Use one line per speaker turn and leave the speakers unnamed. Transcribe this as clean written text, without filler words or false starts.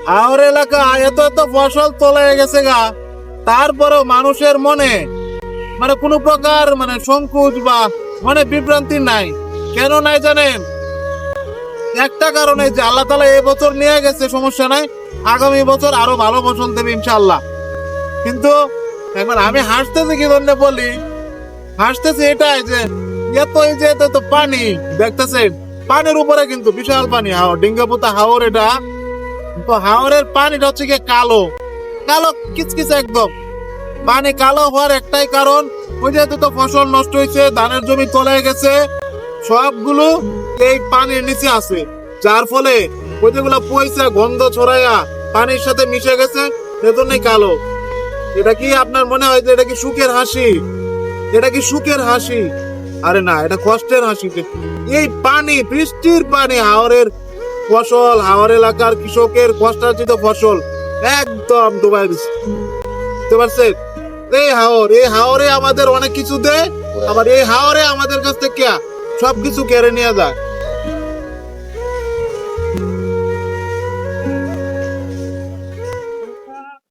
হাওর এলাকা এত এত ফসল তোলা গেছে গা, তারপরেও মানুষের মনে মানে কোনো প্রকার মানে সংকোচ বা মানে বিভ্রান্তি নাই। কেন নাই জানেন? একটা কারণে যে আল্লাহ তাআলা এই বছর নিয়ে গেছে, সমস্যা নাই, আগামী বছর আরো ভালো ফসল দেবে ইনশাআল্লাহ। কিন্তু একবার আমি হাসতেছি কি জন্য বলি, হাসতেছি এটাই যে এত এই যে এত পানি দেখতেছেন, পানির উপরে কিন্তু বিশাল পানি, ডিঙ্গাপুতা হাওর এটা। তো হাওরের পানিটা হচ্ছে গিয়ে কালো কালো কিচকিচ একদম। পানি কালো হওয়ার একটাই কারণ, ওই যে তো ফসল নষ্ট হয়েছে, ধানের জমি তলায় গেছে, সবগুলো এই পানির নিচে আছে, যার ফলে ওই যেগুলো পয়সা গন্ধ ছড়াইয়া পানির সাথে মিশে গেছে, সেজন্যই কালো। এটা কি আপনার মনে হয় যে এটা কি সুখের হাসি? এটা কি সুখের হাসি? আরে না, এটা কষ্টের হাসি। এই পানি, বৃষ্টির পানি, হাওরের ফসল, হাওর এলাকার কৃষকের কষ্টার্জিত ফসল একদম ডুবাই দিচ্ছে, বুঝতে পারছেন? এই হাওরে আমাদের অনেক কিছু দেয়, আবার এই হাওরে আমাদের কাছ থেকে সবকিছু কেড়ে নিয়ে যায়।